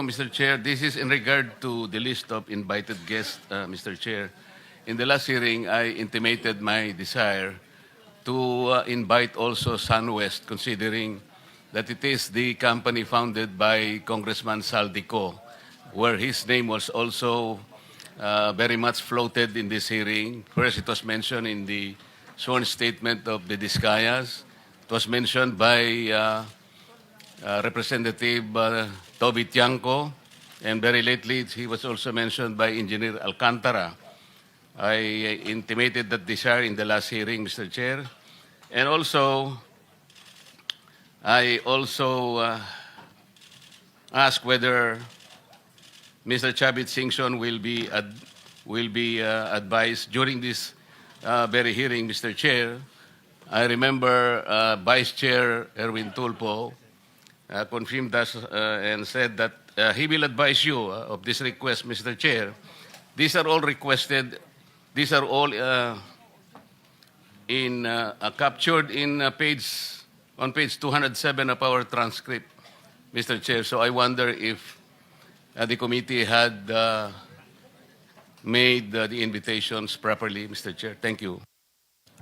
Mr. Chair. This is in regard to the list of invited guests, Mr. Chair. In the last hearing, I intimated my desire to invite also SunWest, considering that it is the company founded by Congressman Saldico, where his name was also very much floated in this hearing. First, it was mentioned in the sworn statement of the Discayas. It was mentioned by Representative Toby Tiangco, and very lately he was also mentioned by Engineer Alcantara. I intimated that desire in the last hearing, Mr. Chair. And also, I also asked whether Mr. Chavit Singson will be advised during this very hearing, Mr. Chair. I remember Vice Chair Erwin Tulpo confirmed us and said that he will advise you of this request, Mr. Chair. These are all requested. These are all captured in on page 207 of our transcript, Mr. Chair. So I wonder if the committee had made the invitations properly, Mr. Chair. Thank you.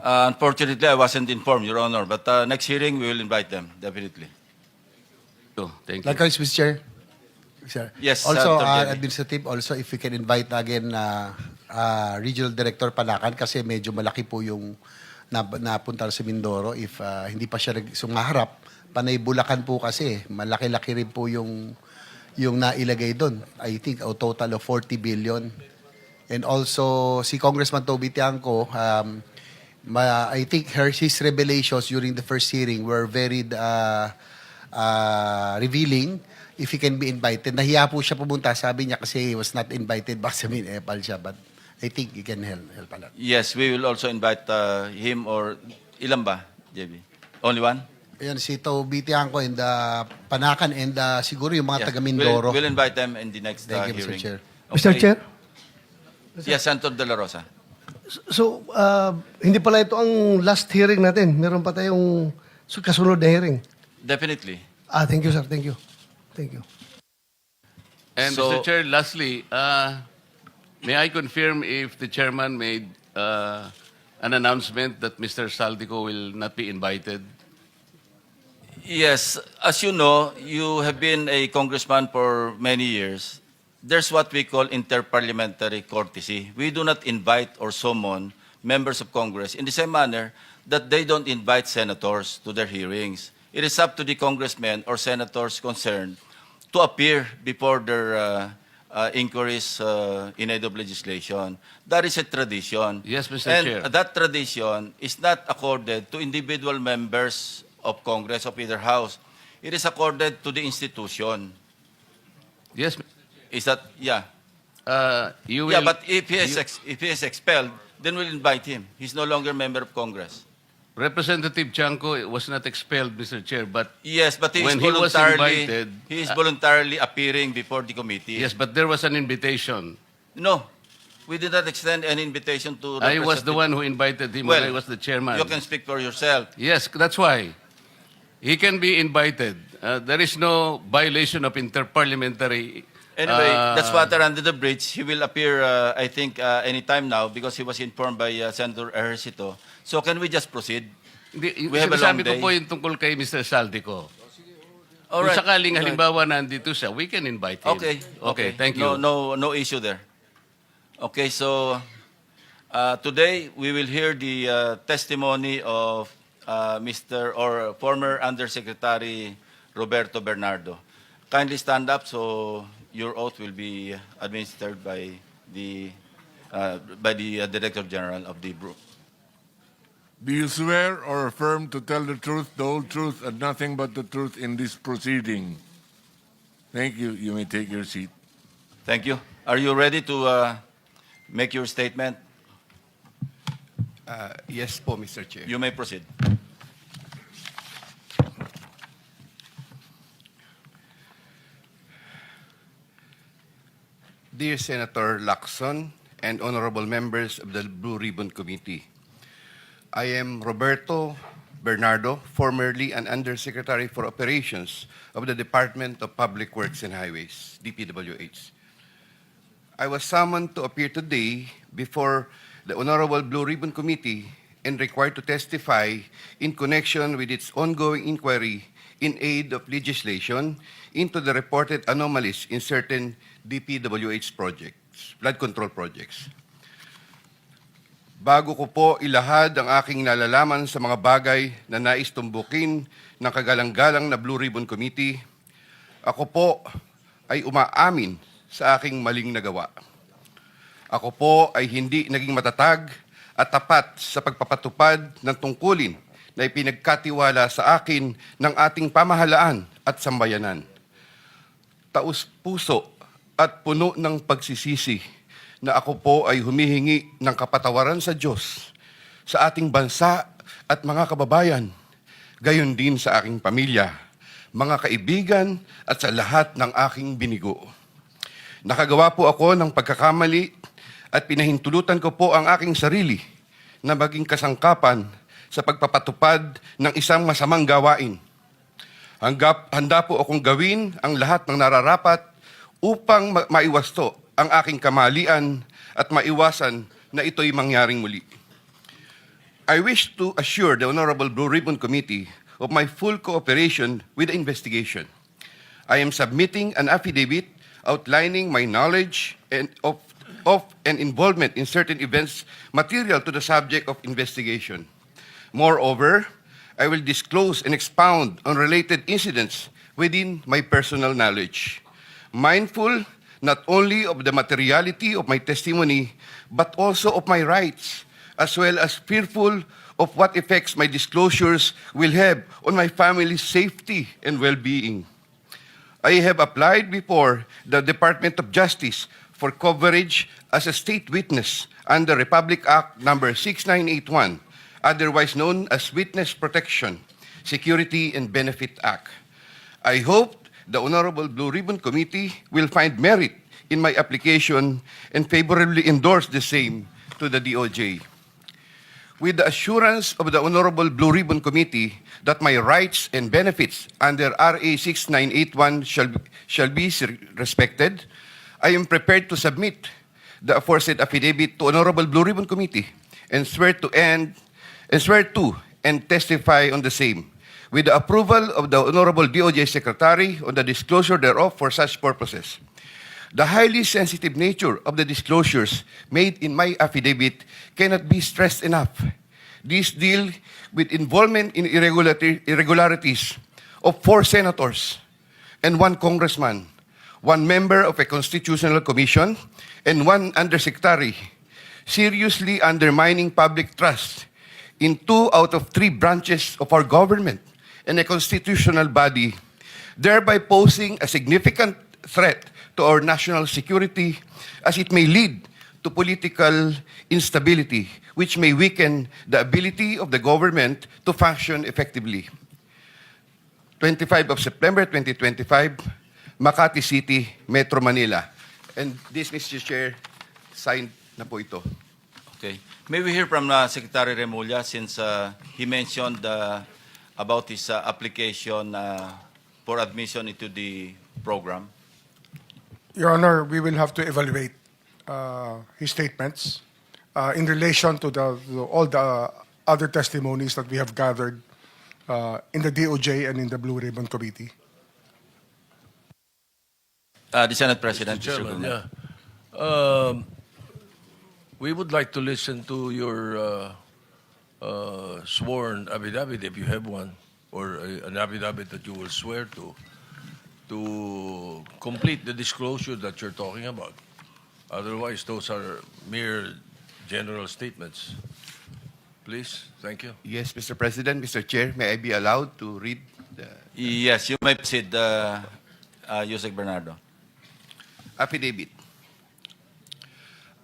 Unfortunately, I wasn't informed, Your Honor. But next hearing, we will invite them, definitely. Thank you. Likewise, Mr. Chair. Sir. Yes, Also, Dr. Jenny. administrative, also if we can invite again Regional Director Palacan kasi medyo malaki po yung napunta sa Mindoro. If hindi pa siya sumaharap, Panay Bulacan po kasi, malaki-laki rin po yung nailagay doon. I think a total of 40 billion. And also, si Congressman Toby Tiangco, I think his revelations during the first hearing were very revealing. If he can be invited. Nahiya po siya pumunta. Sabi niya kasi he was not invited. Baka sabihin, epal siya. But I think he can help a lot. Yes, we will also invite him or ilan ba, JB? Only one? Ayan, si Toby Tiangco and Panakan and siguro yung mga Yeah. taga Mindoro. We'll invite them in the next Thank you, Mr. hearing. Chair. Okay. Mr. Chair? Yes, Senator De La Rosa. So, hindi pala ito ang last hearing natin. Meron pa tayong kasunod na hearing. Definitely. Thank you, sir. Thank you. Thank you. And So- Mr. Chair, lastly, may I confirm if the chairman made an announcement that Mr. Saldico will not be invited? Yes, as you know, you have been a congressman for many years. There's what we call interparliamentary courtesy. We do not invite or summon members of Congress in the same manner that they don't invite senators to their hearings. It is up to the congressmen or senators concerned to appear before their inquiries in aid of legislation. That is a tradition. Yes, Mr. And Chair. that tradition is not accorded to individual members of Congress of either house. It is accorded to the institution. Yes, Is that, yeah. you will. Yeah, but if he is expelled, then we'll invite him. He's no longer a member of Congress. Representative Chanco was not expelled, Mr. Chair, but Yes, but When he was invited, he is voluntarily appearing before the committee. yes, but there was an invitation. No, we did not extend any invitation to I was the Representative- one who invited him Well, when I was the chairman. You can speak for yourself. Yes, that's why. He can be invited. There is no violation of interparliamentary. Anyway, that's water under the bridge. He will appear, I think, anytime now because he was informed by Senator Ejercito. So can we just proceed? We have a long Sinasabi ko day. po yung tungkol kay Mr. Saldico. All Kung right. sakaling Go ahead. halimbawa nandito siya, we can invite him. Okay. Okay, thank you. No issue there. Okay, so today we will hear the testimony of Mr. or former Undersecretary Roberto Bernardo. Kindly stand up so your oath will be administered by the Director General of the group. Do you swear or affirm to tell the truth, the whole truth, and nothing but the truth in this proceeding? Thank you. You may take your seat. Thank you. Are you ready to make your statement? Yes po, Mr. Chair. You may proceed. Dear Senator Lacson and honorable members of the Blue Ribbon Committee, I am Roberto Bernardo, formerly an Undersecretary for Operations of the Department of Public Works and Highways, DPWH. I was summoned to appear today before the Honorable Blue Ribbon Committee and required to testify in connection with its ongoing inquiry in aid of legislation into the reported anomalies in certain DPWH projects, flood control projects. Bago ko po ilahad ang aking nalalaman sa mga bagay na nais tumbukin ng kagalang-galang na Blue Ribbon Committee, ako po ay umaamin sa aking maling nagawa. Ako po ay hindi naging matatag at tapat sa pagpapatupad ng tungkulin na ipinagkatiwala sa akin ng ating pamahalaan at sambayanan. Taus-puso at puno ng pagsisisi na ako po ay humihingi ng kapatawaran sa Diyos, sa ating bansa at mga kababayan, gayon din sa aking pamilya, mga kaibigan at sa lahat ng aking binigo. Nakagawa po ako ng pagkakamali at pinahintulutan ko po ang aking sarili na maging kasangkapan sa pagpapatupad ng isang masamang gawain. Handa po akong gawin ang lahat ng nararapat upang maiwasto ang aking kamalian at maiwasan na ito'y mangyaring muli. I wish to assure the Honorable Blue Ribbon Committee of my full cooperation with the investigation. I am submitting an affidavit outlining my knowledge and of and involvement in certain events material to the subject of investigation. Moreover, I will disclose and expound on related incidents within my personal knowledge, mindful not only of the materiality of my testimony, but also of my rights, as well as fearful of what effects my disclosures will have on my family's safety and well-being. I have applied before the Department of Justice for coverage as a state witness under Republic Act No. 6981, otherwise known as Witness Protection, Security and Benefit Act. I hope the Honorable Blue Ribbon Committee will find merit in my application and favorably endorse the same to the DOJ. With the assurance of the Honorable Blue Ribbon Committee that my rights and benefits under RA 6981 shall be respected, I am prepared to submit the aforesaid affidavit to Honorable Blue Ribbon Committee and swear to and testify on the same, with the approval of the Honorable DOJ Secretary on the disclosure thereof for such purposes. The highly sensitive nature of the disclosures made in my affidavit cannot be stressed enough. These deal with involvement in irregularities of 4 senators and 1 congressman, 1 member of a constitutional commission, and 1 undersecretary, seriously undermining public trust in 2 out of 3 branches of our government and a constitutional body, thereby posing a significant threat to our national security as it may lead to political instability, which may weaken the ability of the government to function effectively. 25 of September 2025, Makati City, Metro Manila. And this, Mr. Chair, signed na po ito. Okay. May we hear from Secretary Remulla since he mentioned about his application for admission into the program? Your Honor, we will have to evaluate his statements in relation to all the other testimonies that we have gathered in the DOJ and in the Blue Ribbon Committee. The Senate President, Mr. Chairman, Guzman. yeah. We would like to listen to your sworn affidavit, if you have one, or an affidavit that you will swear to complete the disclosure that you're talking about. Otherwise, those are mere general statements. Please, thank you. Yes, Mr. President, Mr. Chair, may I be allowed to read the Yes, you may proceed, Yusek Bernardo. affidavit?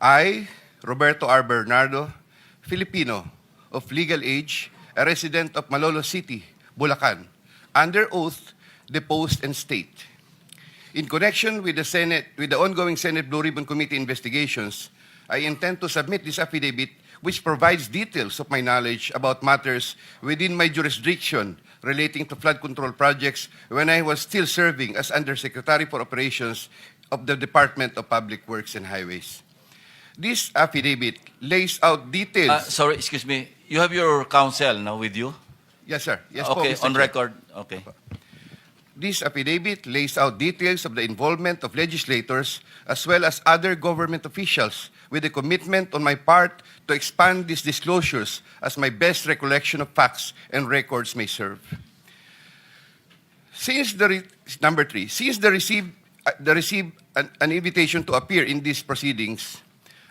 I, Roberto R. Bernardo, Filipino, of legal age, a resident of Malolos City, Bulacan, under oath, deposed and state. In connection with the ongoing Senate Blue Ribbon Committee investigations, I intend to submit this affidavit which provides details of my knowledge about matters within my jurisdiction relating to flood control projects when I was still serving as Undersecretary for Operations of the Department of Public Works and Highways. This affidavit lays out details. Sorry, excuse me. You have your counsel now with you? Yes, sir. Yes, po, Okay, Mr. on Chair. record. Okay. This affidavit lays out details of the involvement of legislators as well as other government officials with a commitment on my part to expand these disclosures as my best recollection of facts and records may serve. Number three, since the received an invitation to appear in these proceedings,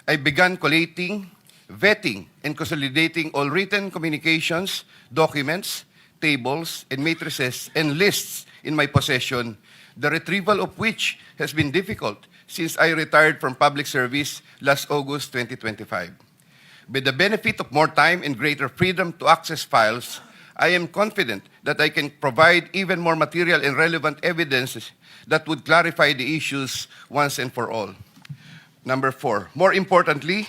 I began collating, vetting, and consolidating all written communications, documents, tables, and matrices, and lists in my possession, the retrieval of which has been difficult since I retired from public service last August 2025. With the benefit of more time and greater freedom to access files, I am confident that I can provide even more material and relevant evidence that would clarify the issues once and for all. Number four, more importantly,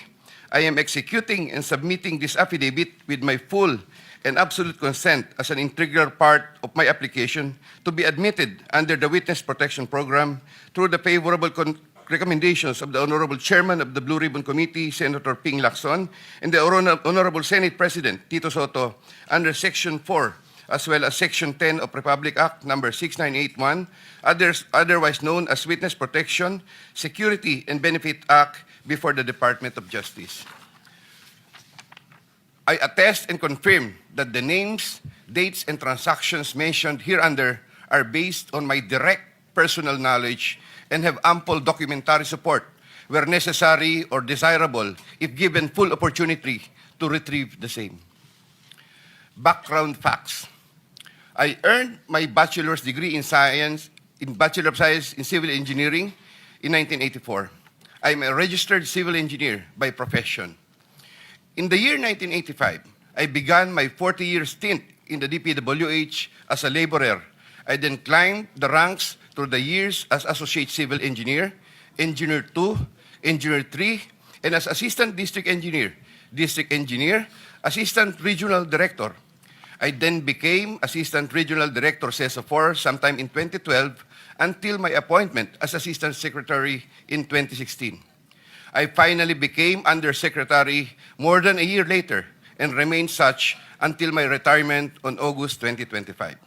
I am executing and submitting this affidavit with my full and absolute consent as an integral part of my application to be admitted under the Witness Protection Program through the favorable recommendations of the Honorable Chairman of the Blue Ribbon Committee, Senator Ping Lacson, and the Honorable Senate President, Tito Soto, under Section 4, as well as Section 10 of Republic Act Number 6981, otherwise known as Witness Protection, Security, and Benefit Act before the Department of Justice. I attest and confirm that the names, dates, and transactions mentioned hereunder are based on my direct personal knowledge and have ample documentary support where necessary or desirable if given full opportunity to retrieve the same. Background facts. I earned my bachelor's degree in Bachelor of Science in Civil Engineering in 1984. I am a registered civil engineer by profession. In the year 1985, I began my 40-year stint in the DPWH as a laborer. I then climbed the ranks through the years as Associate Civil Engineer, Engineer 2, Engineer 3, and as Assistant District Engineer, Assistant Regional Director. I then became Assistant Regional Director CESO 4 sometime in 2012 until my appointment as Assistant Secretary in 2016. I finally became Undersecretary more than a year later and remained such until my retirement on August 2025.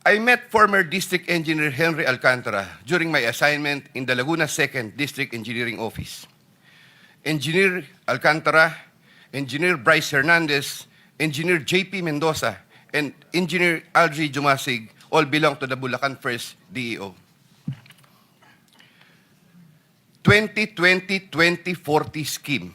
I met former District Engineer Henry Alcantara during my assignment in the Laguna 2nd District Engineering Office. Engineer Alcantara, Engineer Bryce Hernandez, Engineer J.P. Mendoza, and Engineer Algie Jumasig all belong to the Bulacan 1st DEO. 2020-2040 scheme.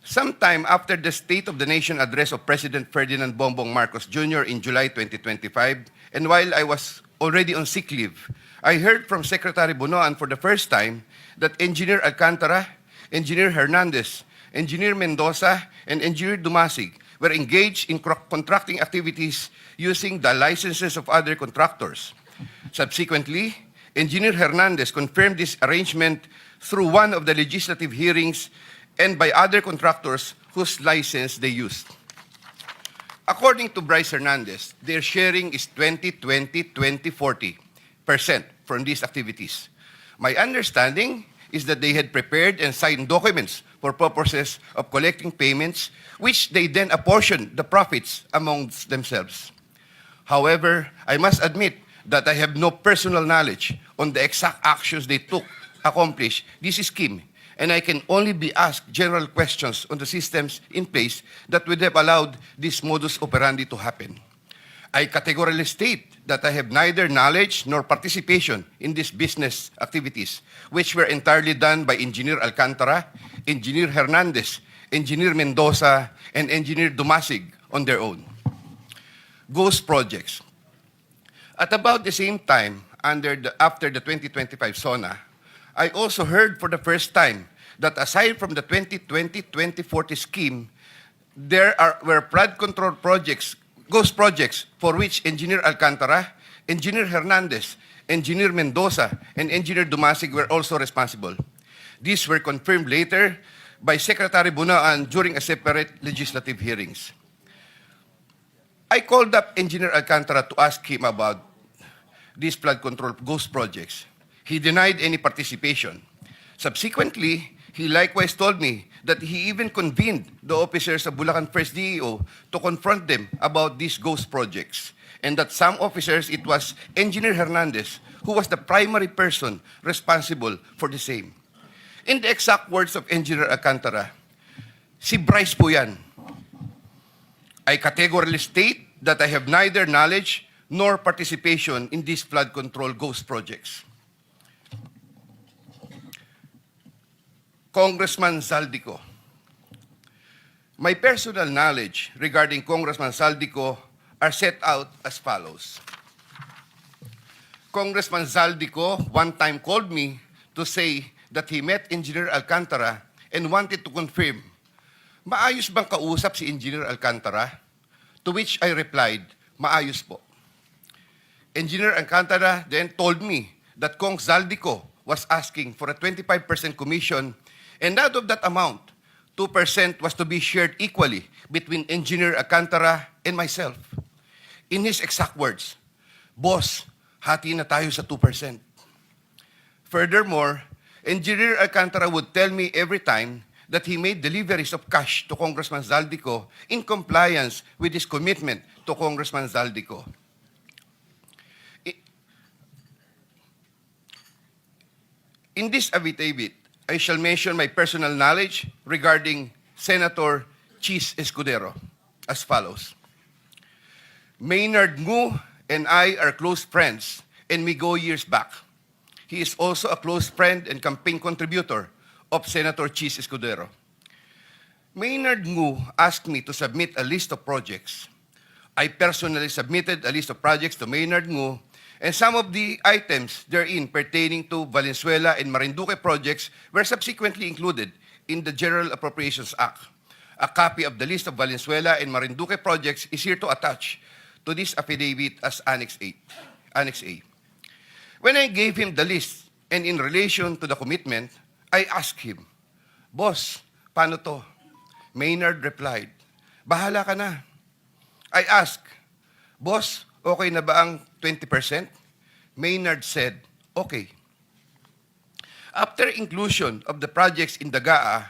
Sometime after the State of the Nation address of President Ferdinand Bongbong Marcos Jr. in July 2025, and while I was already on sick leave, I heard from Secretary Bonoan for the first time that Engineer Alcantara, Engineer Hernandez, Engineer Mendoza, and Engineer Dumasig were engaged in contracting activities using the licenses of other contractors. Subsequently, Engineer Hernandez confirmed this arrangement through one of the legislative hearings and by other contractors whose license they used. According to Bryce Hernandez, their sharing is 20-20-20-40% from these activities. My understanding is that they had prepared and signed documents for purposes of collecting payments, which they then apportioned the profits amongst themselves. However, I must admit that I have no personal knowledge on the exact actions they took to accomplish this scheme, and I can only be asked general questions on the systems in place that would have allowed this modus operandi to happen. I categorically state that I have neither knowledge nor participation in these business activities, which were entirely done by Engineer Alcantara, Engineer Hernandez, Engineer Mendoza, and Engineer Dumasig on their own. Ghost projects. At about the same time, after the 2025 SONA, I also heard for the first time that aside from the 2020-2040 scheme, there were flood control projects, ghost projects, for which Engineer Alcantara, Engineer Hernandez, Engineer Mendoza, and Engineer Dumasig were also responsible. These were confirmed later by Secretary Bunaan during a separate legislative hearings. I called up Engineer Alcantara to ask him about these flood control ghost projects. He denied any participation. Subsequently, he likewise told me that he even convened the officers of Bulacan First DEO to confront them about these ghost projects, and that some officers, it was Engineer Hernandez, who was the primary person responsible for the same. In the exact words of Engineer Alcantara, si Bryce po yan. I categorically state that I have neither knowledge nor participation in these flood control ghost projects. Congressman Zaldico. My personal knowledge regarding Congressman Zaldico are set out as follows. Congressman Zaldico one time called me to say that he met Engineer Alcantara and wanted to confirm, maayos bang kausap si Engineer Alcantara? To which I replied, maayos po. Engineer Alcantara then told me that Kong Zaldico was asking for a 25% commission, and out of that amount, 2% was to be shared equally between Engineer Alcantara and myself. In his exact words, boss, hati na tayo sa 2%. Furthermore, Engineer Alcantara would tell me every time that he made deliveries of cash to Congressman Zaldico in compliance with his commitment to Congressman Zaldico. In this affidavit, I shall mention my personal knowledge regarding Senator Chis Escudero as follows. Maynard Ngu and I are close friends, and we go years back. He is also a close friend and campaign contributor of Senator Chis Escudero. Maynard Ngu asked me to submit a list of projects. I personally submitted a list of projects to Maynard Ngu, and some of the items therein pertaining to Valenzuela and Marinduque projects were subsequently included in the General Appropriations Act. A copy of the list of Valenzuela and Marinduque projects is here to attach to this affidavit as Annex A. When I gave him the list and in relation to the commitment, I asked him, Boss, paano to? Maynard replied, bahala ka na. I asked, Boss, okay na ba ang 20%? Maynard said, okay. After inclusion of the projects in the GAA,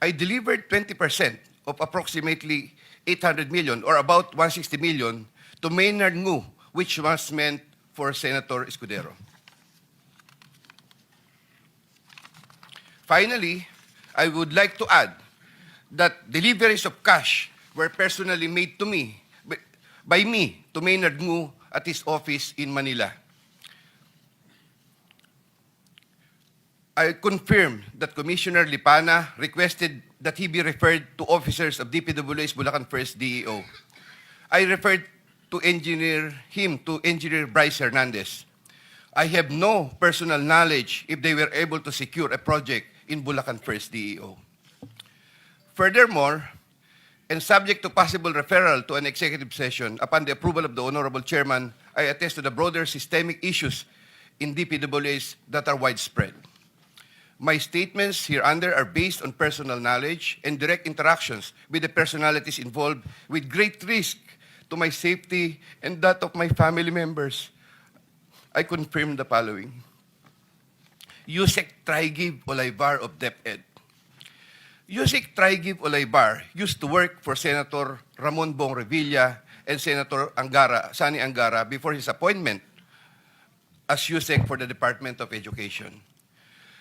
I delivered 20% of approximately 800 million or about 160 million to Maynard Ngu, which was meant for Senator Escudero. Finally, I would like to add that deliveries of cash were personally made to me, by me, to Maynard Ngu at his office in Manila. I confirm that Commissioner Lipana requested that he be referred to officers of DPW's Bulacan First DEO. I referred to Engineer Bryce Hernandez. I have no personal knowledge if they were able to secure a project in Bulacan First DEO. Furthermore, and subject to possible referral to an executive session upon the approval of the Honorable Chairman, I attest to the broader systemic issues in DPWAs that are widespread. My statements hereunder are based on personal knowledge and direct interactions with the personalities involved with great risk to my safety and that of my family members. I confirm the following. Yusek Trigiv Olaybar of DepEd. Yusek Trigiv Olaybar used to work for Senator Ramon Bong Revilla and Senator Sani Angara before his appointment as Yusek for the Department of Education.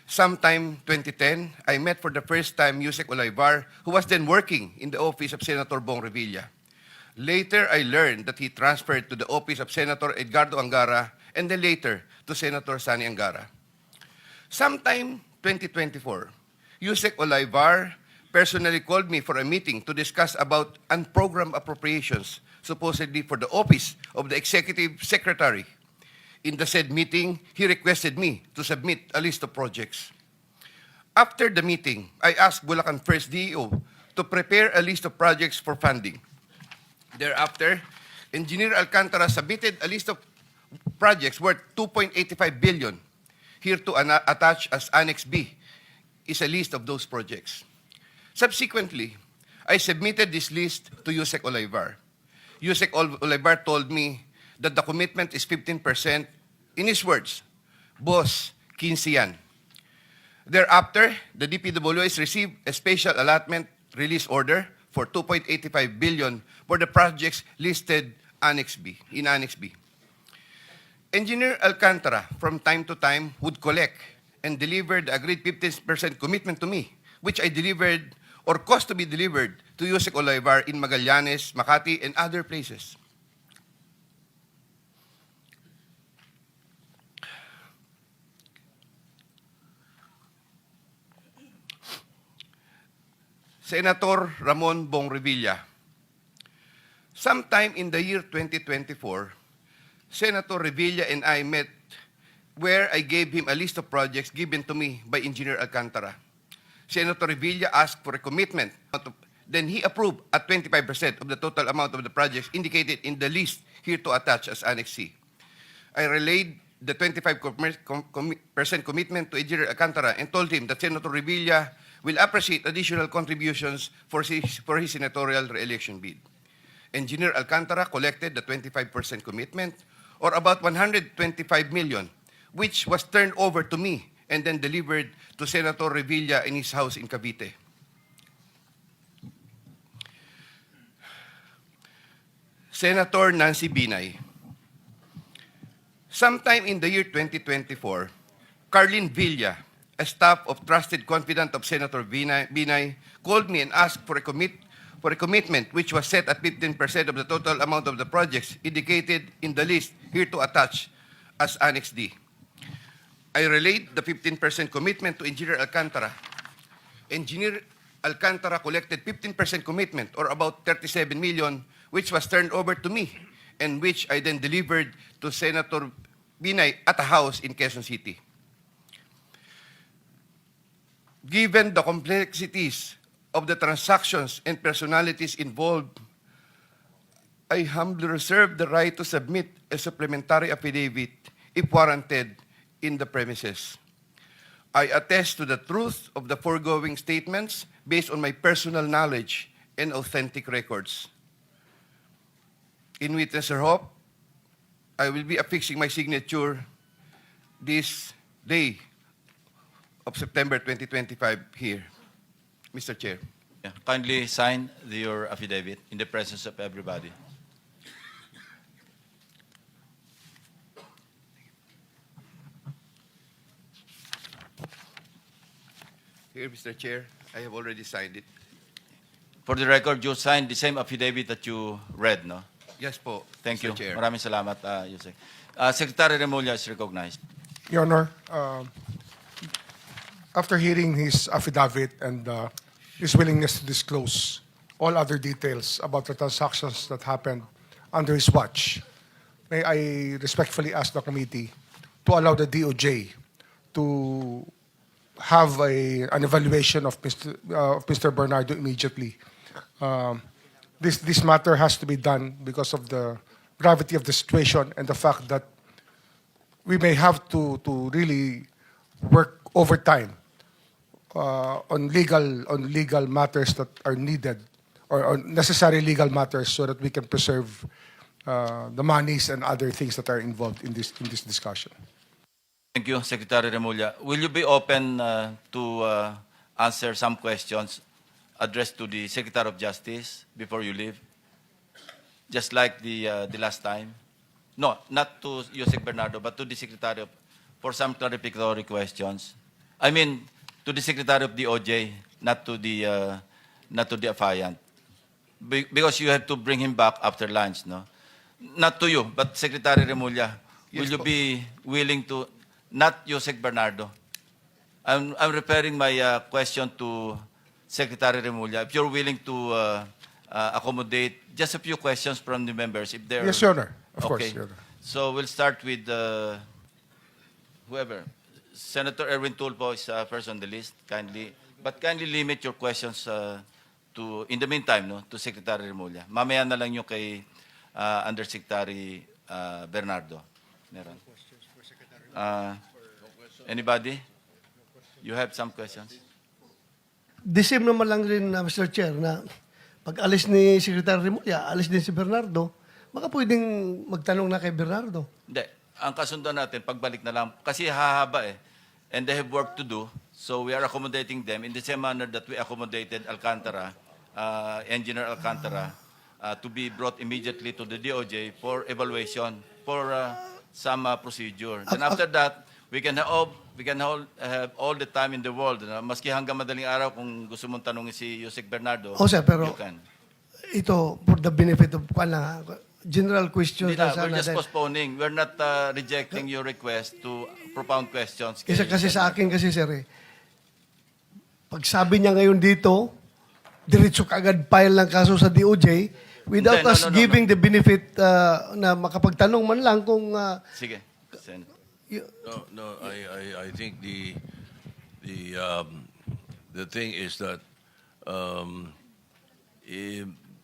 Sometime 2010, I met for the first time Yusek Olaybar, who was then working in the office of Senator Bong Revilla. Later, I learned that he transferred to the office of Senator Edgardo Angara and then later to Senator Sani Angara. Sometime 2024, Yusek Olaybar personally called me for a meeting to discuss about unprogrammed appropriations, supposedly for the office of the Executive Secretary. In the said meeting, he requested me to submit a list of projects. After the meeting, I asked Bulacan First DEO to prepare a list of projects for funding. Thereafter, Engineer Alcantara submitted a list of projects worth 2.85 billion. Here to attach as Annex B is a list of those projects. Subsequently, I submitted this list to Yusek Olivar. Yusek Olivar told me that the commitment is 15%. In his words, boss, 15 yan. Thereafter, the DPWH received a special allotment release order for 2.85 billion for the projects listed in Annex B. Engineer Alcantara, from time to time, would collect and deliver the agreed 15% commitment to me, which I delivered or caused to be delivered to Yusek Olivar in Magallanes, Makati, and other places. Senator Ramon Bong Revilla. Sometime in the year 2024, Senator Revilla and I met where I gave him a list of projects given to me by Engineer Alcantara. Senator Revilla asked for a commitment. Then he approved at 25% of the total amount of the projects indicated in the list here to attach as Annex C. I relayed the 25% commitment to Engineer Alcantara and told him that Senator Revilla will appreciate additional contributions for his senatorial re-election bid. Engineer Alcantara collected the 25% commitment, or about 125 million, which was turned over to me and then delivered to Senator Revilla in his house in Cavite. Senator Nancy Binay. Sometime in the year 2024, Carlin Villa, a staff of trusted confidant of Senator Binay, called me and asked for a commitment which was set at 15% of the total amount of the projects indicated in the list here to attach as Annex D. I relayed the 15% commitment to Engineer Alcantara. Engineer Alcantara collected 15% commitment, or about 37 million, which was turned over to me and which I then delivered to Senator Binay at a house in Quezon City. Given the complexities of the transactions and personalities involved, I humbly reserve the right to submit a supplementary affidavit if warranted in the premises. I attest to the truth of the foregoing statements based on my personal knowledge and authentic records. In witness or hope, I will be affixing my signature this day of September 2025 here. Mr. Chair. Yeah, kindly sign your affidavit in the presence of everybody. Here, Mr. Chair, I have already signed it. For the record, you signed the same affidavit that you read, no? Yes po, Thank Mr. you. Chair. Maraming salamat, Yusek. Secretary Remulla is recognized. Your Honor, after hearing his affidavit and his willingness to disclose all other details about the transactions that happened under his watch, may I respectfully ask the committee to allow the DOJ to have an evaluation of Mr. Bernardo immediately. This matter has to be done because of the gravity of the situation and the fact that we may have to really work overtime on legal matters that are needed, or on necessary legal matters, so that we can preserve the monies and other things that are involved in this discussion. Thank you, Secretary Remulla. Will you be open to answer some questions addressed to the Secretary of Justice before you leave? Just like the last time? No, not to Yusek Bernardo, but to the Secretary for some clarificatory questions. I mean, to the Secretary of DOJ, not to the affiant. Because you have to bring him back after lunch, no? Not to you, but Secretary Remulla, will Yes, you po. be willing to, not Yusek Bernardo. I'm referring my question to Secretary Remulla. If you're willing to accommodate just a few questions from the members, if they're... Yes, Your Honor. Of course, Okay. Your Honor. So we'll start with whoever. Senator Erwin Tulfo is first on the list. Kindly limit your questions to, in the meantime, no, to Secretary Remulla. Mamaya na lang yung kay Undersecretary Bernardo. Meron. Anybody? You have some questions? the same naman lang rin, Mr. Chair, na pag alis ni Secretary Remulla, alis din si Bernardo, baka pwedeng magtanong na kay Bernardo. Hindi. Ang kasundan natin, pagbalik na lang, kasi hahaba eh. And they have work to do, so we are accommodating them in the same manner that we accommodated Alcantara, Engineer Alcantara, to be brought immediately to the DOJ for evaluation, for some procedure. Then after that, we can have all the time in the world. Maski hanggang madaling araw, kung gusto mong tanongin si Yusek Bernardo, O sir, pero you can. ito, for the benefit of general questions Hindi na, na we're sana. just postponing. We're not rejecting your request to propound questions. Isa kasi sa akin kasi, sir, pag sabi niya ngayon dito, diretso kaagad file ng kaso sa DOJ without Hindi, no, us no, no, giving the benefit na makapagtanong man lang kung Sige. Sen. No, I think the thing is that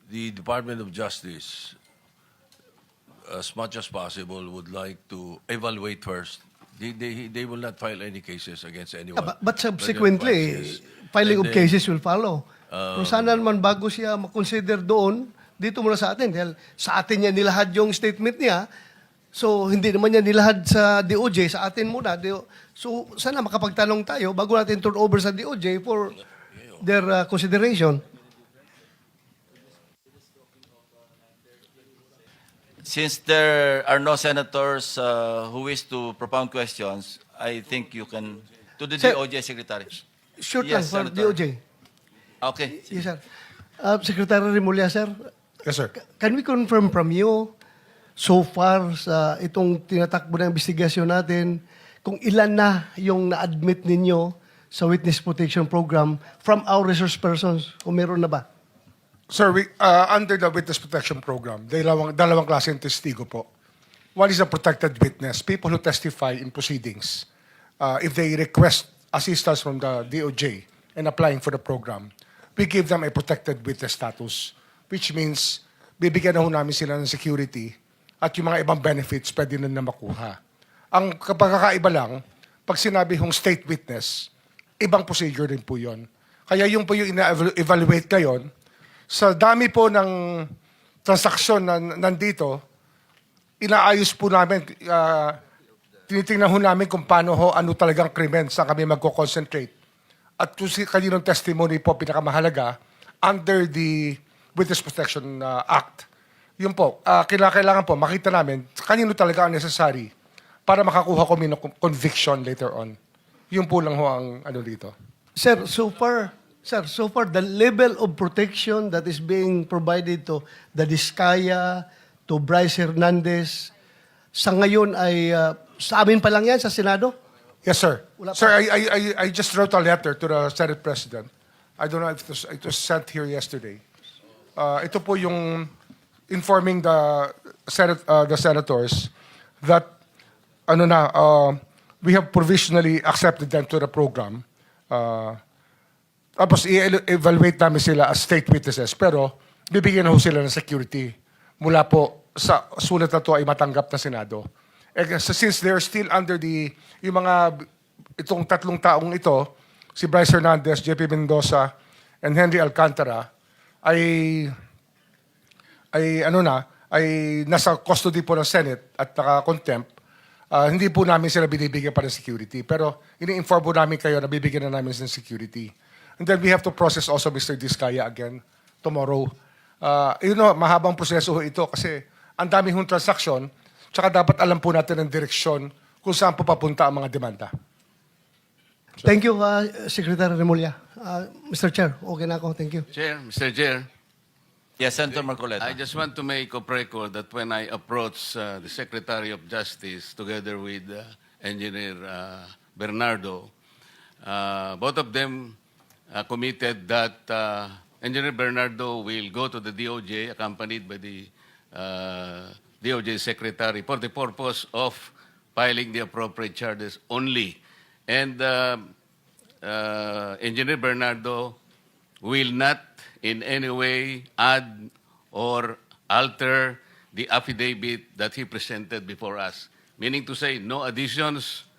the Department of Justice, as much as possible, would like to evaluate first. They will not file any cases against anyone. but subsequently, filing of cases will follow. Kung sana naman bago siya makonsider doon, dito muna sa atin. Dahil sa atin niya nilahad yung statement niya, so hindi naman niya nilahad sa DOJ, sa atin muna. So sana makapagtanong tayo bago natin turn over sa DOJ for their consideration. Since there are no senators who wish to propound questions, I think you can, to the Sir, DOJ Secretary. Short Yes, lang for Senator. DOJ. Okay. Yes, sir. Secretary Remulla, sir, Yes, sir. can we confirm from you, so far sa itong tinatakbo na investigasyon natin, kung ilan na yung na-admit ninyo sa Witness Protection Program from our resource persons? Kung meron na ba? Sir, under the Witness Protection Program, dalawang klaseng testigo po. One is a protected witness, people who testify in proceedings. If they request assistance from the DOJ and applying for the program, we give them a protected witness status, which means bibigyan na ho namin sila ng security at yung mga ibang benefits pwede na makuha. Ang pagkakaiba lang, pag sinabi hong state witness, ibang procedure din po yun. Kaya yung po yung ina-evaluate ngayon, sa dami po ng transaksyon na nandito, inaayos po namin, tinitingnan ho namin kung paano ho, ano talagang krimen, saan kami magko-concentrate. At kung kaninong testimony po pinakamahalaga, under the Witness Protection Act, yun po, kailangan po makita namin kanino talaga ang necessary para makakuha kami ng conviction later on. Yun po lang ho ang ano dito. Sir, so far, the level of protection that is being provided to the Diskaya, to Bryce Hernandez, sa ngayon ay sa amin pa lang yan sa Senado? Yes, sir. Wala pa. Sir, I just wrote a letter to the Senate President. I don't know if it was sent here yesterday. Ito po yung informing the senators that we have provisionally accepted them to the program. Tapos i-evaluate namin sila as state witnesses, pero bibigyan na ho sila ng security mula po sa sulat na to ay matanggap na Senado. Since they're still under itong tatlong taong ito, si Bryce Hernandez, JP Mendoza, and Henry Alcantara, ay nasa custody po ng Senate at naka-contempt, hindi po namin sila binibigyan pa ng security. Pero ini-inform po namin kayo na bibigyan na namin ng security. And then we have to process also Mr. Diskaya again tomorrow. Mahabang proseso ito kasi ang dami hong transaksyon, tsaka dapat alam po natin ang direksyon kung saan po papunta ang mga demanda. Thank you, Secretary Remulla. Mr. Chair, okay na ako. Thank you. Mr. Chair, Yes, Senator Marcoleta. I just want to make a record that when I approached the Secretary of Justice together with Engineer Bernardo, both of them committed that Engineer Bernardo will go to the DOJ accompanied by the DOJ Secretary for the purpose of filing the appropriate charges only. And Engineer Bernardo will not in any way add or alter the affidavit that he presented before us. Meaning to say, no additions,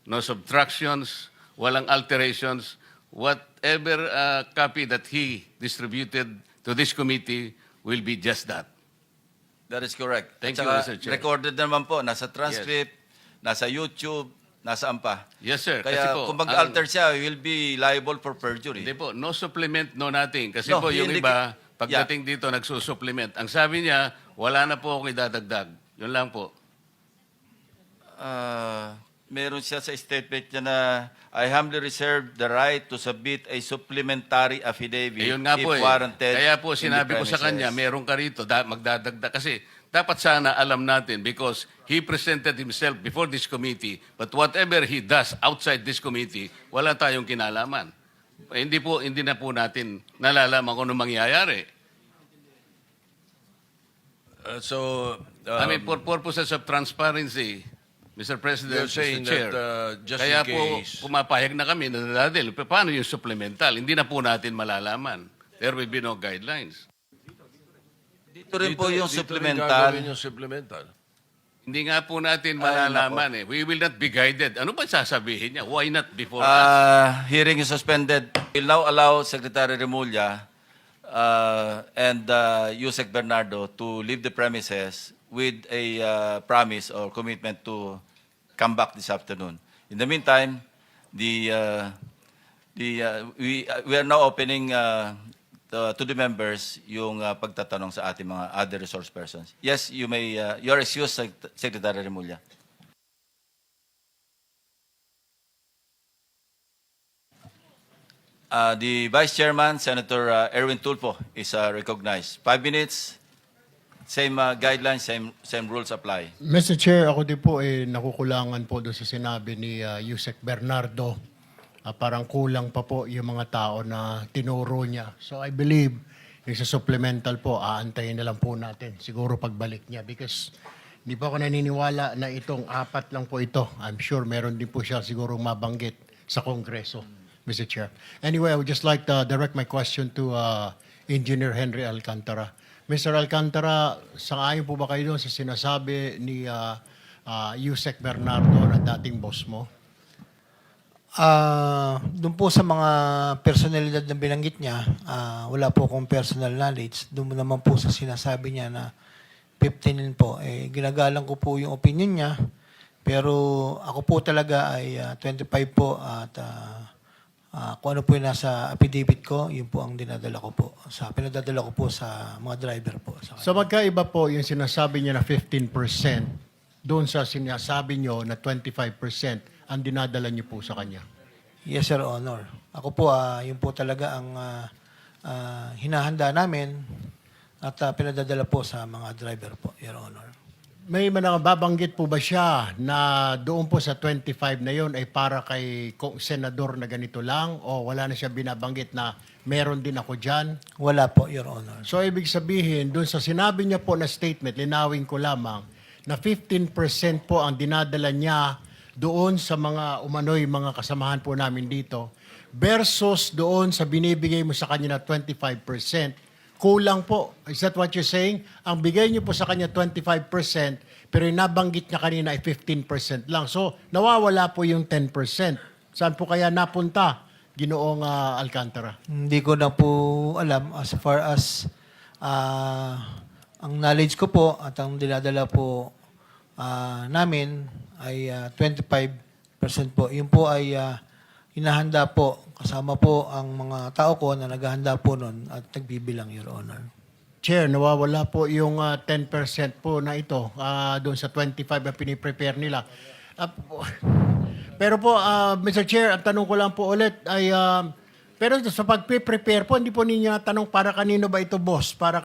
no subtractions, walang alterations, whatever copy that he distributed to this committee will be just that. That is correct. Thank At you, saka, Mr. Chair. recorded naman po, nasa transcript, nasa YouTube, nasaan pa. Yes, sir. Kasi Kaya po, kung mag-alter siya, he will be liable for perjury. Hindi po, no supplement, no nothing. Kasi No, po he yung iba, pagdating dito, nagsusupplement. Ang sabi niya, wala na po akong idadagdag. Yun lang po. Meron siya sa statement niya na I humbly reserve the right to submit a supplementary affidavit Ayun nga if po warranted. Kaya po in the sinabi ko sa premises. kanya, meron ka rito, magdadagdag. Kasi dapat sana alam natin because he presented himself before this committee, but whatever he does outside this committee, wala tayong kinalaman. Hindi na po natin nalalaman kung ano mangyayari. I mean, for purposes of transparency, Mr. President, You're saying Mr. Chair, that, just kaya in po case- pumapayag na kami na dadalhin. Paano yung supplemental? Hindi na po natin malalaman. There will be no guidelines. Dito rin po yung dito rin supplemental. gagawin yung supplemental. Hindi nga po natin malalaman eh. We will not be guided. Ano ba sasabihin niya? Why not before us? Hearing is suspended. We'll now allow Secretary Remulla and Yusek Bernardo to leave the premises with a promise or commitment to come back this afternoon. In the meantime, we are now opening to the members yung pagtatanong sa ating mga other resource persons. Yes, you may, your excuse, Secretary Remulla. The Vice Chairman, Senator Erwin Tulfo, is recognized. 5 minutes, same guidelines, same rules apply. Mr. Chair, ako din po nakukulangan po doon sa sinabi ni Yusek Bernardo. Parang kulang pa po yung mga tao na tinuro niya. So I believe yung sa supplemental po, aantayin na lang po natin. Siguro pagbalik niya because hindi po ako naniniwala na itong 4 lang po ito. I'm sure meron din po siya siguro mabanggit sa Kongreso, Mr. Chair. Anyway, I would just like to direct my question to Engineer Henry Alcantara. Mr. Alcantara, sangayon po ba kayo doon sa sinasabi ni Yusek Bernardo na dating boss mo? Doon po sa mga personalidad na binanggit niya, wala po akong personal knowledge. Doon naman po sa sinasabi niya na 15 po, ginagalang ko po yung opinion niya. Pero ako po talaga ay 25 po at kung ano po yung nasa affidavit ko, yun po ang dinadala ko po. Pinadadala ko po sa mga driver po. So magkaiba po yung sinasabi niya na 15% doon sa sinasabi niyo na 25% ang dinadala niyo po sa kanya. Yes, Sir Honor. Ako po, yun po talaga ang hinahanda namin at pinadadala po sa mga driver po, Your Honor. May babanggit po ba siya na doon po sa 25 na yon ay para kay senador na ganito lang o wala na siya binabanggit na meron din ako dyan? Wala po, Your Honor. So ibig sabihin, doon sa sinabi niya po na statement, linawin ko lamang, na 15% po ang dinadala niya doon sa mga umano'y mga kasamahan po namin dito versus doon sa binibigay mo sa kanya na 25%. Kulang po. Is that what you're saying? Ang bigay niyo po sa kanya 25%, pero yung nabanggit niya kanina ay 15% lang. So, nawawala po yung 10%. Saan po kaya napunta, Ginoong Alcantara? Hindi ko na po alam as far as ang knowledge ko po at ang dinadala po namin ay 25% po. Yun po ay hinahanda po. Kasama po ang mga tao ko na naghahanda po nun at nagbibilang, Your Honor. Chair, nawawala po yung 10% po na ito doon sa 25 na piniprepare nila. Pero po, Mr. Chair, ang tanong ko lang po ulit ay, pero sa pag-prepare po, hindi po ninyo tanong para kanino ba ito, boss? Para